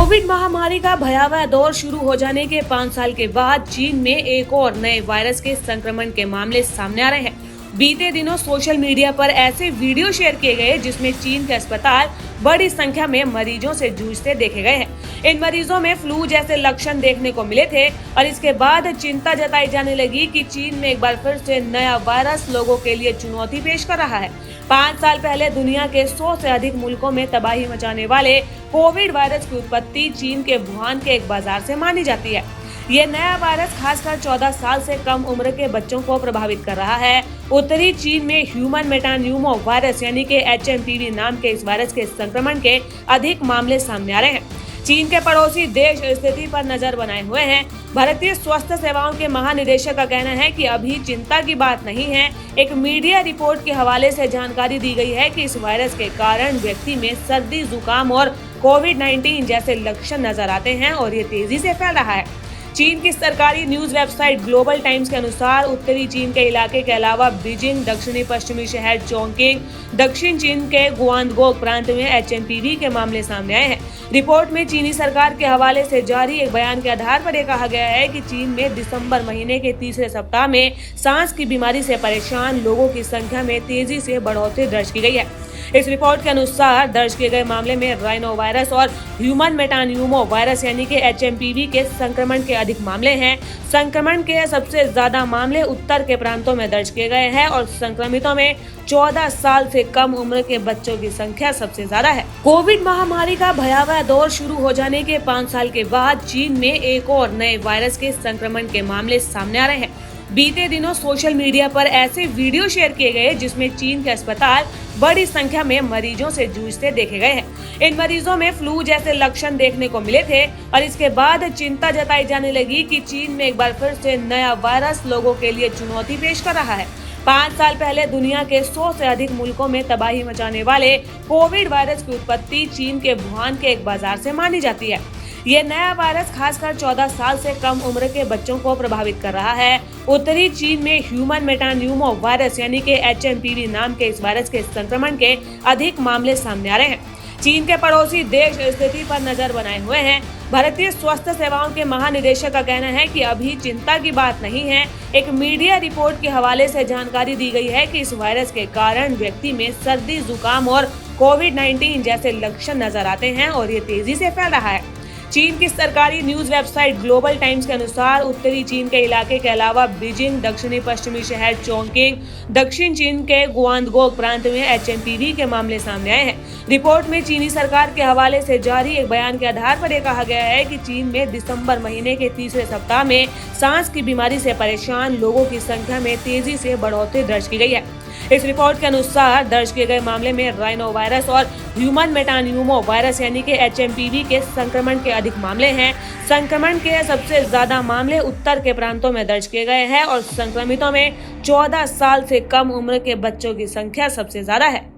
Covid महामारी का भयावह दौर शुरू हो जाने के 5 साल के बाद चीन में एक और नए वायरस के संक्रमण के मामले सामने आ रहे हैं। बीते दिनों सोशल मीडिया पर ऐसे वीडियो शेयर किए गए जिसमें चीन के अस्पताल बड़ी संख्या में मरीजों से जूझते देखे गए हैं। इन मरीजों में फ्लू जैसे लक्षण देखने को मिले थे और इसके बाद चिंता जताई जाने लगी कि चीन में एक बार फिर से नया वायरस लोगों के लिए चुनौती पेश कर रहा है। 5 साल पहले दुनिया के 100 से अधिक मुल्कों में तबाही मचाने वाले कोविड वायरस की उत्पत्ति चीन के वुहान के एक बाजार से मानी जाती है। ये नया वायरस खासकर 14 साल से कम उम्र के बच्चों को प्रभावित कर रहा है। उत्तरी चीन में ह्यूमन मेटान्यूमो वायरस यानी कि HMPV नाम के इस वायरस के संक्रमण के अधिक मामले सामने आ रहे हैं। चीन के पड़ोसी देश स्थिति पर नजर बनाए हुए हैं। भारतीय स्वास्थ्य सेवाओं के महानिदेशक का कहना है कि अभी चिंता की बात नहीं है। एक मीडिया रिपोर्ट के हवाले से जानकारी दी गई है कि इस वायरस के कारण व्यक्ति में सर्दी, जुकाम और कोविड-19 जैसे लक्षण नजर आते हैं और ये तेजी से फैल रहा है। चीन की सरकारी न्यूज वेबसाइट ग्लोबल टाइम्स के अनुसार उत्तरी चीन के इलाके के अलावा बीजिंग, दक्षिणी पश्चिमी शहर चोंगकिंग, दक्षिण चीन के गुआंगडोंग प्रांत में HMPV के मामले सामने आए हैं। रिपोर्ट में चीनी सरकार के हवाले से जारी एक बयान के आधार पर यह कहा गया है कि चीन में दिसंबर महीने के तीसरे सप्ताह में सांस की बीमारी से परेशान लोगों की संख्या में तेजी से बढ़ोतरी दर्ज की गई है। इस रिपोर्ट के अनुसार दर्ज किए गए मामले में राइनो वायरस और ह्यूमन मेटान्यूमो वायरस यानी कि HMPV के संक्रमण के अधिक मामले हैं। संक्रमण के सबसे ज्यादा मामले उत्तर के प्रांतों में दर्ज किए गए हैं और संक्रमितों में 14 साल से कम उम्र के बच्चों की संख्या सबसे ज्यादा है। कोविड महामारी का भयावह दौर शुरू हो जाने के 5 साल के बाद चीन में एक और नए वायरस के संक्रमण के मामले सामने आ रहे हैं। बीते दिनों सोशल मीडिया पर ऐसे वीडियो शेयर किए गए जिसमें चीन के अस्पताल बड़ी संख्या में मरीजों से जूझते देखे गए हैं। इन मरीजों में फ्लू जैसे लक्षण देखने को मिले थे और इसके बाद चिंता जताई जाने लगी कि चीन में एक बार फिर से नया वायरस लोगों के लिए चुनौती पेश कर रहा है। 5 साल पहले दुनिया के 100 से अधिक मुल्कों में तबाही मचाने वाले कोविड वायरस की उत्पत्ति चीन के वुहान के एक बाजार से मानी जाती है। ये नया वायरस खासकर 14 साल से कम उम्र के बच्चों को प्रभावित कर रहा है। उत्तरी चीन में ह्यूमन मेटान्यूमो वायरस यानी कि HMPV नाम के इस वायरस के संक्रमण के अधिक मामले सामने आ रहे हैं। चीन के पड़ोसी देश स्थिति पर नजर बनाए हुए हैं। भारतीय स्वास्थ्य सेवाओं के महानिदेशक का कहना है कि अभी चिंता की बात नहीं है। एक मीडिया रिपोर्ट के हवाले से जानकारी दी गई है कि इस वायरस के कारण व्यक्ति में सर्दी, जुकाम और कोविड-19 जैसे लक्षण नजर आते हैं और ये तेजी से फैल रहा है। चीन की सरकारी न्यूज वेबसाइट ग्लोबल टाइम्स के अनुसार उत्तरी चीन के इलाके के अलावा बीजिंग, दक्षिणी पश्चिमी शहर चोंगकिंग, दक्षिण चीन के गुआंगडोंग प्रांत में HMPV के मामले सामने आए हैं। रिपोर्ट में चीनी सरकार के हवाले से जारी एक बयान के आधार पर यह कहा गया है कि चीन में दिसंबर महीने के तीसरे सप्ताह में सांस की बीमारी से परेशान लोगों की संख्या में तेजी से बढ़ोतरी दर्ज की गई है। इस रिपोर्ट के अनुसार दर्ज किए गए मामले में राइनो वायरस और ह्यूमन मेटान्यूमो वायरस यानी कि HMPV के संक्रमण के अधिक मामले हैं। संक्रमण के सबसे ज्यादा मामले उत्तर के प्रांतों में दर्ज किए गए हैं और संक्रमितों में 14 साल से कम उम्र के बच्चों की संख्या सबसे ज्यादा है।